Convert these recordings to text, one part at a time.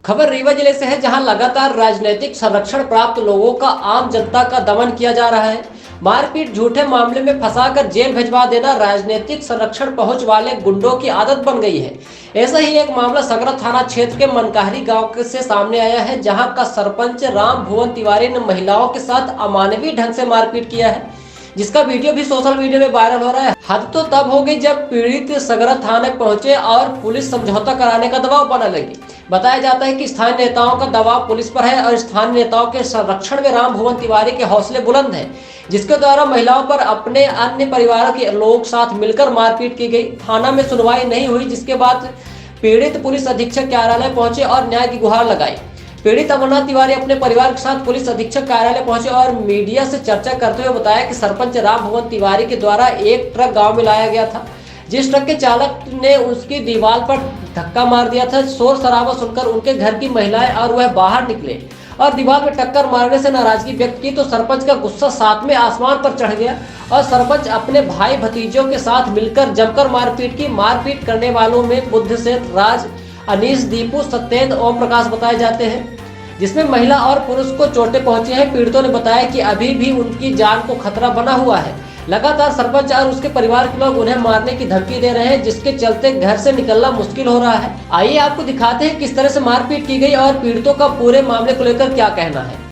खबर रीवा जिले से है, जहां लगातार राजनीतिक संरक्षण प्राप्त लोगों का आम जनता का दमन किया जा रहा है। मारपीट, झूठे मामले में फंसाकर जेल भिजवा देना राजनीतिक संरक्षण पहुंच वाले गुंडों की आदत बन गई है। ऐसा ही एक मामला सगरा थाना क्षेत्र के मनकाहरी गांव से सामने आया है, जहां का सरपंच राम भुवन तिवारी ने महिलाओं के साथ अमानवीय ढंग से मारपीट किया है, जिसका वीडियो भी सोशल मीडिया में वायरल हो रहा है। हद तो तब हो गई जब पीड़ित सगरा थाने पहुंचे और पुलिस समझौता कराने का दबाव बनाने लगी। बताया जाता है कि स्थानीय नेताओं का दबाव पुलिस पर है और स्थानीय नेताओं के संरक्षण में राम भुवन तिवारी के हौसले बुलंद हैं, जिसके द्वारा महिलाओं पर अपने अन्य परिवारों के लोग साथ मिलकर मारपीट की गई। थाना में सुनवाई नहीं हुई, जिसके बाद पीड़ित पुलिस अधीक्षक कार्यालय पहुंचे और न्याय की गुहार लगाई। पीड़ित अमरनाथ तिवारी अपने परिवार के साथ पुलिस अधीक्षक कार्यालय पहुंचे और मीडिया से चर्चा करते हुए बताया कि सरपंच राम भुवन तिवारी के द्वारा एक ट्रक गांव में लाया गया था, जिस ट्रक के चालक ने उसकी दीवार पर धक्का मार दिया था। शोर शराबा सुनकर उनके घर की महिलाएं और वह बाहर निकले और दीवार में टक्कर मारने से नाराजगी व्यक्त की, तो सरपंच का गुस्सा सातवें आसमान पर चढ़ गया और सरपंच अपने भाई भतीजों के साथ मिलकर जमकर मारपीट की। मारपीट करने वालों में बुद्धसेठ, राज, अनीश, दीपू, सत्येंद्र, ओम प्रकाश बताए जाते हैं, जिसमें महिला और पुरुष को चोटें पहुंची हैं। पीड़ितों ने बताया कि अभी भी उनकी जान को खतरा बना हुआ है। लगातार सरपंच और उसके परिवार के लोग उन्हें मारने की धमकी दे रहे हैं, जिसके चलते घर से निकलना मुश्किल हो रहा है। आइए आपको दिखाते हैं किस तरह से मारपीट की गई और पीड़ितों का पूरे मामले को लेकर क्या कहना है।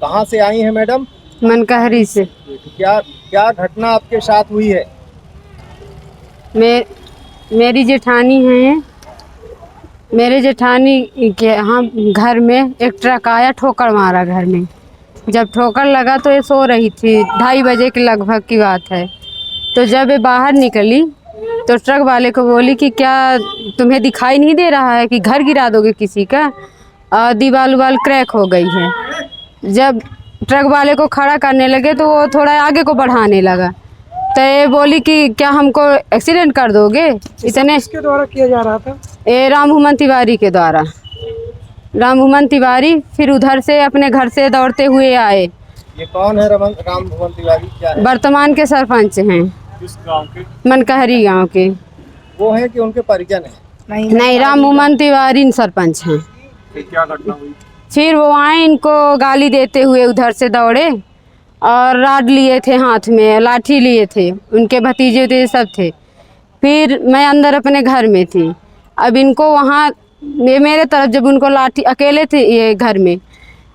कहाँ से आई हैं मैडम? मनकाहरी से। क्या क्या घटना आपके साथ हुई है? मेरी जेठानी है, मेरे जेठानी के यहाँ घर में एक ट्रक आया, ठोकर मारा घर में। जब ठोकर लगा तो ये सो रही थी, 2:30 बजे के लगभग की बात है। तो जब ये बाहर निकली तो ट्रक वाले को बोली कि क्या तुम्हें दिखाई नहीं दे रहा है कि घर गिरा दोगे किसी का, और दीवार उवाल क्रैक हो गई है। जब ट्रक वाले को खड़ा करने लगे तो वो थोड़ा आगे को बढ़ाने लगा, तो ये बोली कि क्या हमको एक्सीडेंट कर दोगे। इतने किसके द्वारा किया जा रहा था? ये राम भुवन तिवारी के द्वारा। राम भुवन तिवारी फिर उधर से अपने घर से दौड़ते हुए आए। ये कौन है राम भुवन तिवारी? क्या है? वर्तमान के सरपंच हैं। किस गांव के? मनकाहरी गांव के। वो है कि उनके परिजन है? नहीं, राम भुवन तिवारी सरपंच हैं। क्या घटना हुई? फिर वो आए, इनको गाली देते हुए उधर से दौड़े और राड लिए थे हाथ में, लाठी लिए थे, उनके भतीजे थे, सब थे। फिर मैं अंदर अपने घर में थी। अब इनको वहाँ मेरे तरफ जब उनको लाठी, अकेले थे ये घर में,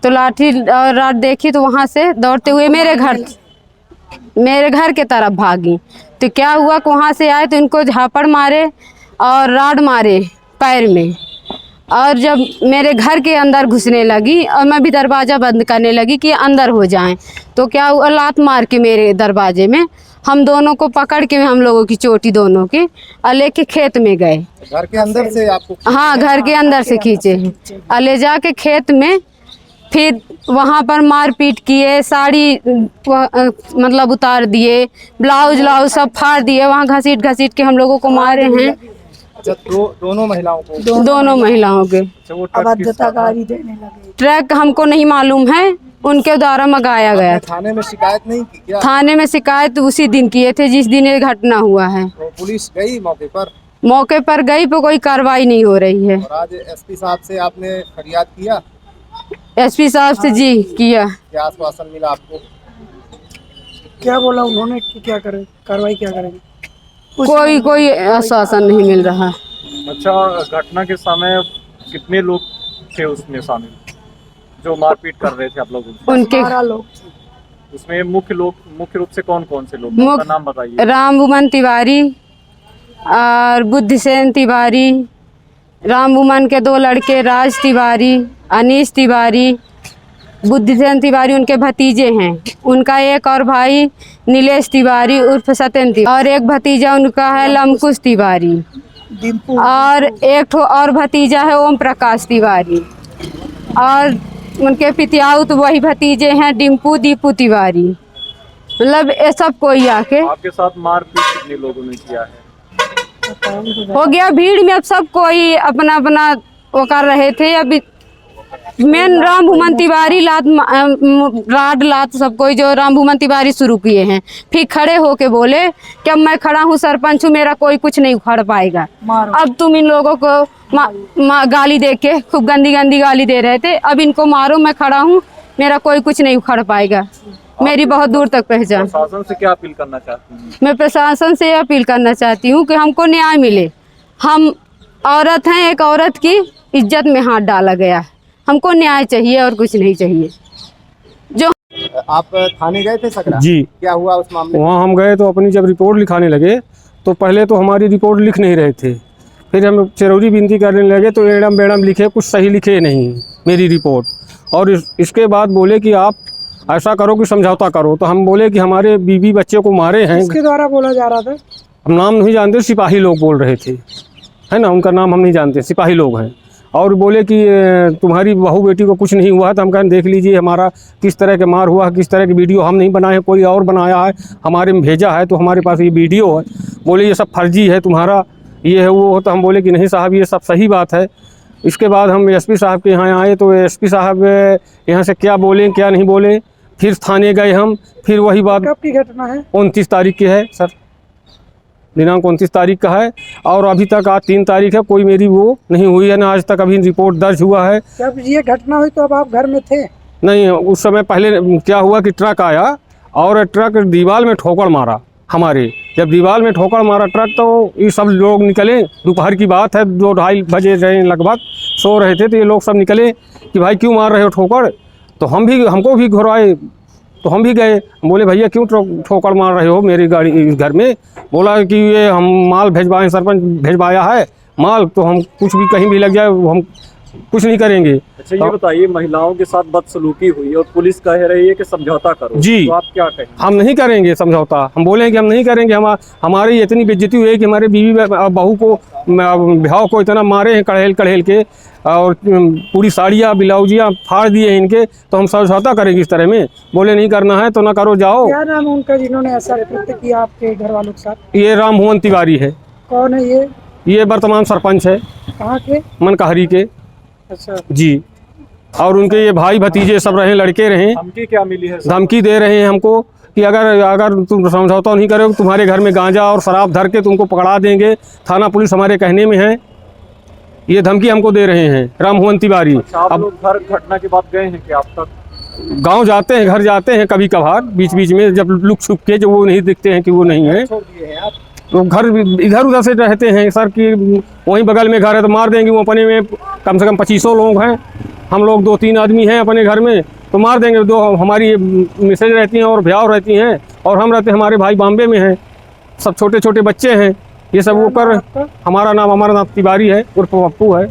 तो लाठी और राड देखी तो वहाँ से दौड़ते हुए मेरे घर के तरफ भागी। तो क्या हुआ कि वहाँ से आए तो इनको झापड़ मारे और राड मारे पैर में, और जब मेरे घर के अंदर घुसने लगी और मैं भी दरवाज़ा बंद करने लगी कि अंदर हो जाएं, तो क्या हुआ, लात मार के मेरे दरवाजे में हम दोनों को पकड़ के, हम लोगों की चोटी दोनों की, और लेके खेत में गए। घर के अंदर से आपको? हाँ, घर के अंदर से खींचे हैं और ले जाके खेत में फिर वहाँ पर मारपीट किए, साड़ी मतलब उतार दिए, ब्लाउज सब फाड़ दिए, वहाँ घसीट के हम लोगों को मारे हैं। अच्छा, दोनों महिलाओं को? दोनों महिलाओं के। गाली देने लगे। ट्रक हमको नहीं मालूम है, उनके द्वारा मंगाया गया। थाने में शिकायत नहीं की क्या? थाने में शिकायत उसी दिन किए थे जिस दिन ये घटना हुआ है। तो पुलिस गई मौके पर? मौके पर गई, पर कोई कार्रवाई नहीं हो रही है। और आज एसपी साहब से आपने फरियाद किया? एसपी साहब से जी किया। क्या आश्वासन मिला आपको? क्या बोला उन्होंने कि क्या करें, कार्रवाई क्या करेंगे? कोई आश्वासन नहीं मिल रहा। अच्छा, घटना के समय कितने लोग थे उसमें शामिल जो मारपीट कर रहे थे आप लोगों को? उनके 12 लोग। उसमें मुख्य रूप से कौन कौन से लोग, उनका नाम बताइए। राम भुवन तिवारी और बुद्धसेठ तिवारी, राम भुवन के 2 लड़के, राज तिवारी, अनीश तिवारी, बुद्धसेठ तिवारी उनके भतीजे हैं। उनका एक और भाई नीलेश तिवारी उर्फ सत्येंद्र, और एक भतीजा उनका है लमकुश तिवारी, और एक और भतीजा है ओम प्रकाश तिवारी, और उनके पितियाऊ तो वही भतीजे हैं, डिम्पू दीपू तिवारी, मतलब ये सब कोई आके आपके साथ मारपीट कितने लोगों ने किया है? हो गया भीड़ में। अब सब कोई अपना अपना वो कर रहे थे। अभी मेन राम भूमन तिवारी राड लात सब कोई जो राम भूमन तिवारी शुरू किए हैं, फिर खड़े होके बोले कि अब मैं खड़ा हूँ, सरपंच हूँ, मेरा कोई कुछ नहीं उखाड़ पाएगा। अब तुम इन लोगों को गाली दे के खूब गंदी गंदी गाली दे रहे थे, अब इनको मारो, मैं खड़ा हूँ, मेरा कोई कुछ नहीं उखाड़ पाएगा। मेरी बहुत दूर तक पहचान। प्रशासन से क्या अपील करना चाहती हैं? मैं प्रशासन से अपील करना चाहती हूँ कि हमको न्याय मिले। हम औरत हैं, एक औरत की इज्जत में हाथ डाला गया है, हमको न्याय चाहिए और कुछ नहीं चाहिए। जो आप थाने गए थे सकरा? जी। क्या हुआ उस मामले में? वहाँ हम गए तो अपनी जब रिपोर्ट लिखाने लगे तो पहले तो हमारी रिपोर्ट लिख नहीं रहे थे, फिर हम चिरौरी विनती करने लगे तो एड़म बेड़म लिखे, कुछ सही लिखे नहीं मेरी रिपोर्ट। और इसके बाद बोले कि आप ऐसा करो कि समझौता करो। तो हम बोले कि हमारे बीवी बच्चे को मारे हैं। किसके द्वारा बोला जा रहा था? हम नाम नहीं जानते, सिपाही लोग बोल रहे थे, है ना, उनका नाम हम नहीं जानते, सिपाही लोग हैं। और बोले कि तुम्हारी बहू बेटी को कुछ नहीं हुआ है। तो हम कहें देख लीजिए हमारा किस तरह के मार हुआ है, किस तरह की वीडियो हम नहीं बनाए हैं, कोई और बनाया है, हमारे में भेजा है, तो हमारे पास ये वीडियो है। बोले ये सब फर्जी है तुम्हारा, ये है वो। तो हम बोले कि नहीं साहब, ये सब सही बात है। इसके बाद हम एसपी साहब के यहाँ आए तो एसपी साहब यहाँ से क्या बोले क्या नहीं बोले। फिर थाने गए हम, फिर वही बात। कब की घटना है? 29 तारीख की है सर, दिनांक 29 तारीख का है। और अभी तक आज 3 तारीख है, कोई मेरी वो नहीं हुई है ना, आज तक अभी रिपोर्ट दर्ज हुआ है। जब ये घटना हुई तो अब आप घर में थे? नहीं, उस समय पहले क्या हुआ कि ट्रक आया और ट्रक दीवार में ठोकर मारा हमारे। जब दीवार में ठोकर मारा ट्रक तो ये सब लोग निकले, दोपहर की बात है, 2-2:30 बजे रहे लगभग, सो रहे थे। तो ये लोग सब निकले कि भाई क्यों मार रहे हो ठोकर। तो हमको भी घुराए, तो हम भी गए। बोले भैया क्यों ठोकर मार रहे हो मेरी गाड़ी इस घर में। बोला कि ये हम माल भिजवाएं, सरपंच भिजवाया है माल, तो हम कुछ भी कहीं भी लग जाए हम कुछ नहीं करेंगे। अच्छा ये बताइए, महिलाओं के साथ बदसलूकी हुई और पुलिस कह रही है कि समझौता करो, जी। तो आप क्या कहें? हम नहीं करेंगे समझौता, हम बोले कि हम नहीं करेंगे। हमारी इतनी बेइज्जती हुई है कि हमारे बीवी बहू को, भाव को इतना मारे हैं कड़ेल कड़ेल के, और पूरी साड़ियाँ ब्लाउजियाँ फाड़ दिए इनके। तो हम समझौता करेंगे इस तरह में। बोले नहीं करना है तो ना करो, जाओ। क्या नाम है उनका जिन्होंने ऐसा कृत्य किया आपके घर वालों के साथ? ये राम भुवन तिवारी है। कौन है ये? ये वर्तमान सरपंच है कहाँ के? मनकहरी के। अच्छा जी। और उनके ये भाई भतीजे सब रहे, लड़के रहे। धमकी क्या मिली है? धमकी दे रहे हैं हमको कि अगर तुम समझौता नहीं करोगे तुम्हारे घर में गांजा और शराब धर के तुमको पकड़ा देंगे, थाना पुलिस हमारे कहने में है। ये धमकी हमको दे रहे हैं राम भुवन तिवारी। अच्छा, आप लोग घर घटना के बाद गए हैं कि आप तक? गांव जाते हैं, घर जाते हैं कभी कभार, बीच बीच में, जब लुक छुप के जो वो नहीं दिखते हैं कि वो नहीं है, तो घर इधर उधर से रहते हैं सर कि वहीं बगल में घर है तो मार देंगे। वो अपने में कम से कम 25 लोग हैं, हम लोग 2-3 आदमी हैं अपने घर में, तो मार देंगे। 2 हमारी मिसेज रहती हैं और भैया रहती हैं, और हम रहते हैं, हमारे भाई बॉम्बे में हैं, सब छोटे छोटे बच्चे हैं। ये सब ऊपर। हमारा नाम अमरनाथ तिवारी है, उर्फ पप्पू है।